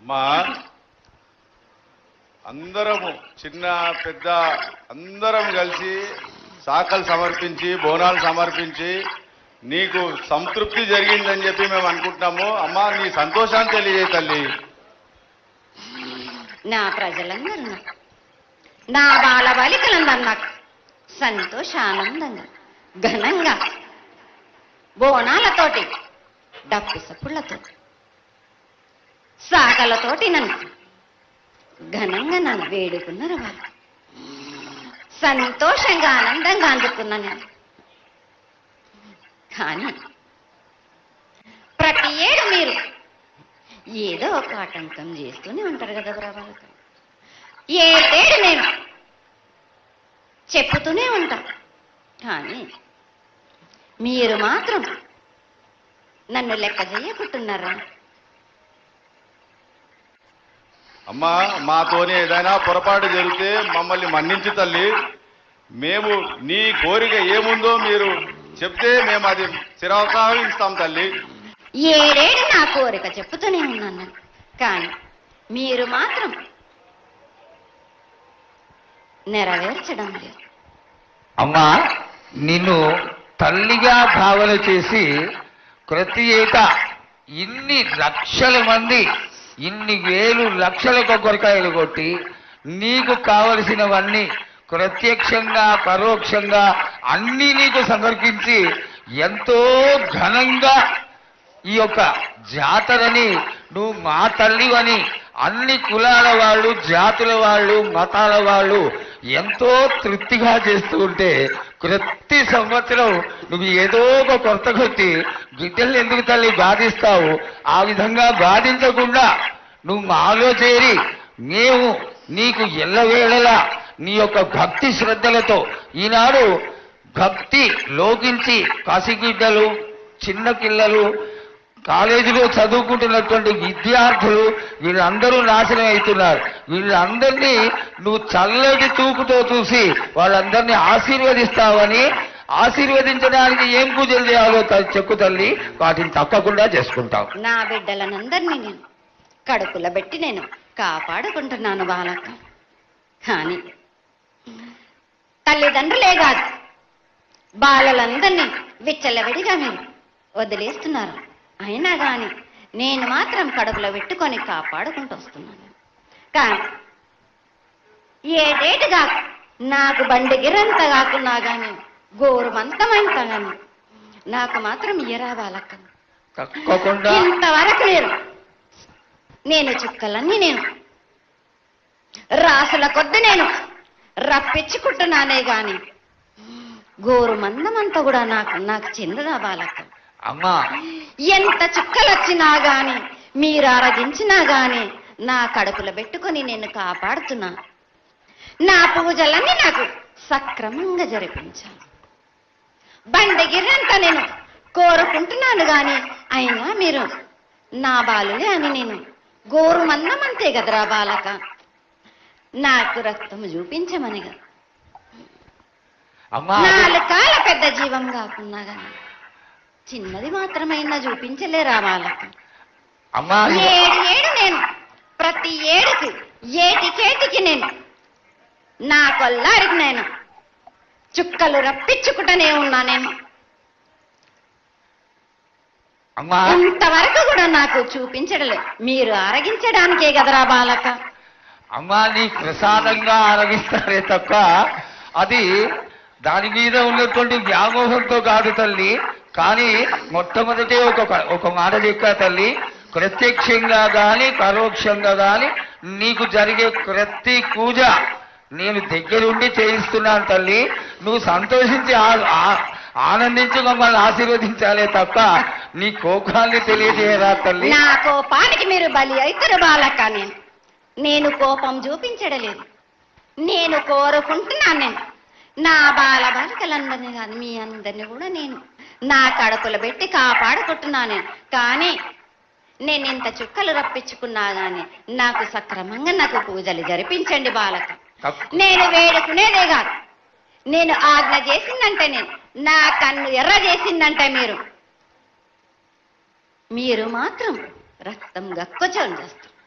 అమ్మా అందరము చిన్న పెద్ద అందరం కలిసి శాఖలు సమర్పించి బోనాలు సమర్పించి నీకు సంతృప్తి జరిగిందని చెప్పి మేము అనుకుంటున్నాము. అమ్మా నీ సంతోషాన్ని తెలియజేయ తల్లి. నా ప్రజలందరూ నాకు, నా బాల బాలికలందరూ నాకు సంతోషానందంగా ఘనంగా బోనాలతోటి డప్పు సప్పుళ్లతో శాఖలతోటి నన్ను ఘనంగా నన్ను వేడుకున్నారు. వాళ్ళు సంతోషంగా ఆనందంగా అందుకున్నాను నేను. కానీ ప్రతి ఏడు మీరు ఏదో ఒక ఆటంకం చేస్తూనే ఉంటారు కదా ప్రభావితం. ఏడేడు నేను చెప్పుతూనే ఉంటా, కానీ మీరు మాత్రం నన్ను లెక్క చేయకుంటున్నారా? అమ్మా మాతోనే ఏదైనా పొరపాటు జరిగితే మమ్మల్ని మన్నించు తల్లి. మేము నీ కోరిక ఏముందో మీరు చెప్తే మేము అది చిరకావిస్తాం తల్లి. ఏడేడు నా కోరిక చెప్పుతూనే ఉన్నాను, కానీ మీరు మాత్రం నెరవేర్చడం లేదు. అమ్మా నిన్ను తల్లిగా భావన చేసి ప్రతి ఏటా ఇన్ని లక్షల మంది ఇన్ని వేలు లక్షల కొబ్బరికాయలు కొట్టి నీకు కావలసినవన్నీ ప్రత్యక్షంగా పరోక్షంగా అన్నీ నీకు సమర్పించి ఎంతో ఘనంగా ఈ యొక్క జాతరని నువ్వు మా తల్లివని అన్ని కులాల వాళ్ళు జాతుల వాళ్ళు మతాల వాళ్ళు ఎంతో తృప్తిగా చేస్తూ ఉంటే ప్రతి సంవత్సరం నువ్వు ఏదో ఒక కొత్త కొట్టి బిడ్డల్ని ఎందుకు తల్లి బాధిస్తావు? ఆ విధంగా బాధించకుండా నువ్వు మాలో చేరి మేము నీకు ఎల్లవేళలా నీ యొక్క భక్తి శ్రద్ధలతో ఈనాడు భక్తి లోకించి పసిగిడ్డలు చిన్న పిల్లలు కాలేజీలో చదువుకుంటున్నటువంటి విద్యార్థులు వీళ్ళందరూ నాశనం అవుతున్నారు. వీళ్ళందరినీ నువ్వు చల్లటి చూపుతో చూసి వాళ్ళందరినీ ఆశీర్వదిస్తావని, ఆశీర్వదించడానికి ఏం పూజలు చేయాలో చెప్పు తల్లి, వాటిని తప్పకుండా చేసుకుంటావు. నా బిడ్డలనందరినీ నేను కడుపులో పెట్టి నేను కాపాడుకుంటున్నాను బాలక. కానీ తల్లిదండ్రులే కాదు బాలలందరినీ విచ్చలవిడిగా మీరు వదిలేస్తున్నారు. అయినా కానీ నేను మాత్రం కడుపులో పెట్టుకొని కాపాడుకుంటూ వస్తున్నాను. కానీ ఏటేటుగా నాకు బండి గిరంత కాకున్నా కానీ గోరుమంతమంత కానీ నాకు మాత్రం ఇయరా బాలక్క. తప్పకుండా ఇంతవరకు నేను చుక్కలన్నీ నేను రాసుల కొద్ది నేను రప్పించుకుంటున్నానే గాని గోరు మందమంతా కూడా నాకు చెందదా బాలక్క. అమ్మా ఎంత చుక్కలు వచ్చినా గాని మీరు ఆరగించినా గాని నా కడుపులో పెట్టుకొని నేను కాపాడుతున్నా. నా పూజలన్నీ నాకు సక్రమంగా జరిపించాలి. బండగిరంతా నేను కోరుకుంటున్నాను గాని అయినా మీరు నా బాలులే అని నేను గోరు మందమంతే కదరా బాలక. నాకు రక్తం చూపించమనిగా అమ్మా 4 కాళ్ళ పెద్ద జీవం కాకున్నా గాని చిన్నది మాత్రమైనా చూపించలేరా బాలక. అమ్మా ఏడు నేను ప్రతి ఏడుకి ఏటికేటికి నేను నా కొల్లారికి నేను చుక్కలు రప్పించుకుంటూనే ఉన్నానేమో. అమ్మా ఇంతవరకు కూడా నాకు చూపించడలేదు. మీరు ఆరగించడానికే కదరా బాలక. అమ్మా నీ ప్రసాదంగా ఆరగిస్తారే తప్ప అది దాని మీద ఉన్నటువంటి వ్యామోహంతో కాదు తల్లి. కానీ మొట్టమొదటి ఒక మాట చెప్పా తల్లి, ప్రత్యక్షంగా గాని పరోక్షంగా గాని నీకు జరిగే ప్రతి పూజ నేను దగ్గరుండి చేయిస్తున్నాను తల్లి. నువ్వు సంతోషించి ఆనందించి మమ్మల్ని ఆశీర్వదించాలే తప్ప నీ కోపాన్ని తెలియజేయరా తల్లి. నా కోపానికి మీరు బలి అవుతారు బాలక. నేను కోపం చూపించడలేదు. నేను కోరుకుంటున్నాను. నేను నా బాల బాలికలందరినీ కానీ మీ అందరినీ కూడా నేను నా కడుపులో పెట్టి కాపాడుకుంటున్నాను. కానీ నేను ఇంత చుక్కలు రప్పించుకున్నా గాని నాకు సక్రమంగా నాకు పూజలు జరిపించండి బాలక. నేను వేడుకునేదే కాదు, నేను ఆజ్ఞ చేసిందంటే నేను నా కన్ను ఎర్ర చేసిందంటే మీరు మాత్రం రక్తం గక్కుచం చేస్తారు.